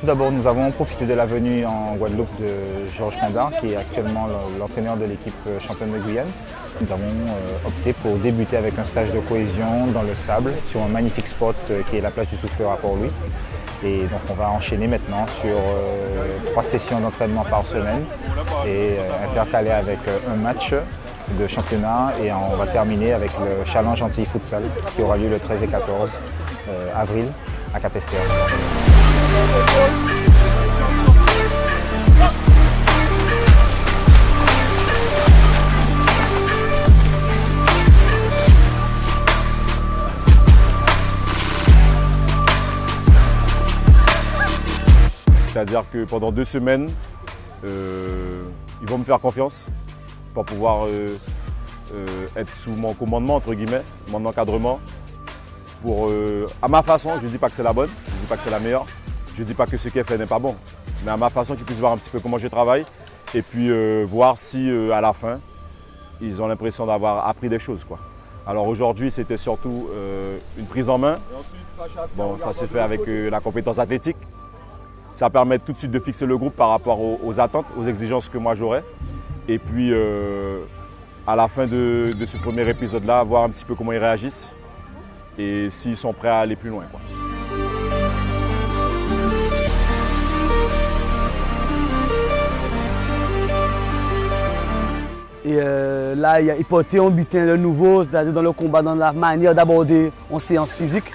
d'abord, nous avons profité de la venue en Guadeloupe de Georges Pindard, qui est actuellement l'entraîneur de l'équipe championne de Guyane. Nous avons opté pour débuter avec un stage de cohésion dans le sable sur un magnifique spot qui est la plage du Souffleur à Port-Louis. Et donc on va enchaîner maintenant sur 3 sessions d'entraînement par semaine et intercaler avec un match de championnat et on va terminer avec le Challenge Antilles Futsal qui aura lieu le 13 et 14 avril à Capesterre. C'est-à-dire que pendant 2 semaines, ils vont me faire confiance pour pouvoir être sous mon commandement, entre guillemets, mon encadrement. Pour, à ma façon, je ne dis pas que c'est la bonne, je ne dis pas que c'est la meilleure, je ne dis pas que ce qu'elle fait n'est pas bon, mais à ma façon qu'ils puissent voir un petit peu comment je travaille et puis voir si à la fin, ils ont l'impression d'avoir appris des choses, quoi. Alors aujourd'hui, c'était surtout une prise en main. Bon, ça s'est fait avec la compétence athlétique. Ça permet tout de suite de fixer le groupe par rapport aux attentes, aux exigences que moi j'aurais. Et puis, à la fin de ce premier épisode-là, voir un petit peu comment ils réagissent et s'ils sont prêts à aller plus loin, quoi. Et là, il portait un butin de nouveau, c'est-à-dire dans le combat, dans la manière d'aborder en séance physique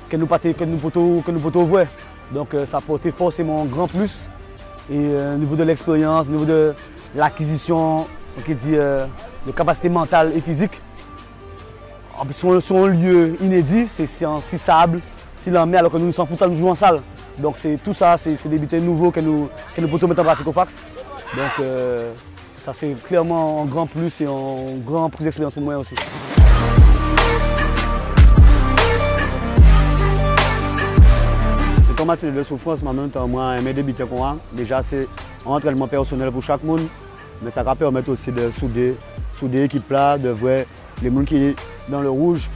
que nous pouvons voir. Donc ça apportait forcément un grand plus. Et au niveau de l'expérience, au niveau de l'acquisition de capacités mentales et physiques, sur un lieu inédit, c'est en si sable, si l'en met alors que nous sommes futsal, nous jouons en salle. Donc tout ça, c'est des butins nouveaux que nous pouvons mettre en pratique au Fax. Donc ça c'est clairement un grand plus et un grand prise d'expérience pour moi aussi. En matière de souffrance, moi, j'aime débuter comme ça. Déjà, c'est un entraînement personnel pour chaque monde, mais ça va permettre aussi de souder l'équipe là, de voir les gens qui sont dans le rouge,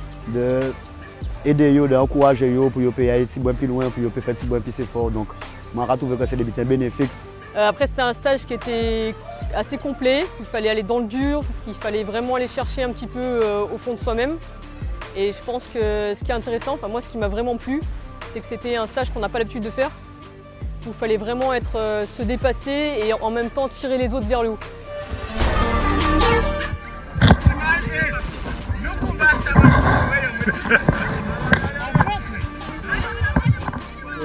d'aider, d'encourager pour qu'ils aillent plus loin, pour qu'ils fassent plus fort. Donc, moi, je trouve que c'est des butins bénéfiques. Après, c'était un stage qui était assez complet. Il fallait aller dans le dur, il fallait vraiment aller chercher un petit peu au fond de soi-même. Et je pense que ce qui est intéressant, moi, ce qui m'a vraiment plu, c'est que c'était un stage qu'on n'a pas l'habitude de faire, où il fallait vraiment se dépasser et en même temps tirer les autres vers le haut.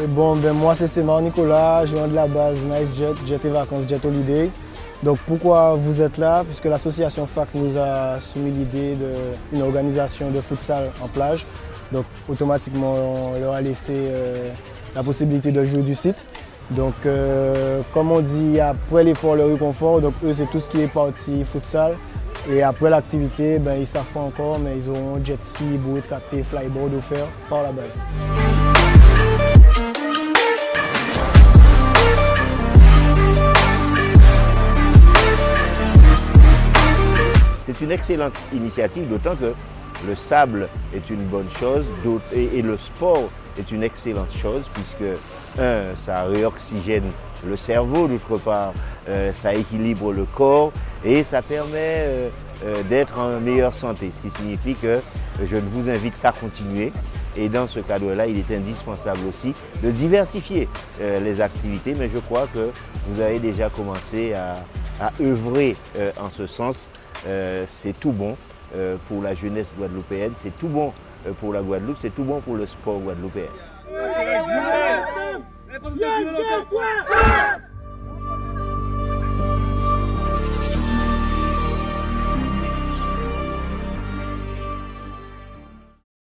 Bon, moi c'est Sémar Nicolas, je viens de la base Nice Jet, Jet et Vacances, Jet Holiday. Donc pourquoi vous êtes là? Puisque l'association Fax nous a soumis l'idée d'une organisation de futsal en plage. Donc automatiquement on leur a laissé la possibilité de jouer du site. Donc comme on dit, après l'effort, le réconfort, donc eux c'est tout ce qui est partie futsal. Et après l'activité, ils ne savent pas encore, mais ils auront jet ski, bouée de 4T, flyboard offert par la base. C'est une excellente initiative, d'autant que le sable est une bonne chose et le sport est une excellente chose puisque, ça réoxygène le cerveau, d'autre part, ça équilibre le corps et ça permet d'être en meilleure santé, ce qui signifie que je ne vous invite qu'à continuer. Et dans ce cadre-là, il est indispensable aussi de diversifier les activités, mais je crois que vous avez déjà commencé à œuvrer en ce sens. C'est tout bon pour la jeunesse guadeloupéenne, c'est tout bon pour la Guadeloupe, c'est tout bon pour le sport guadeloupéen.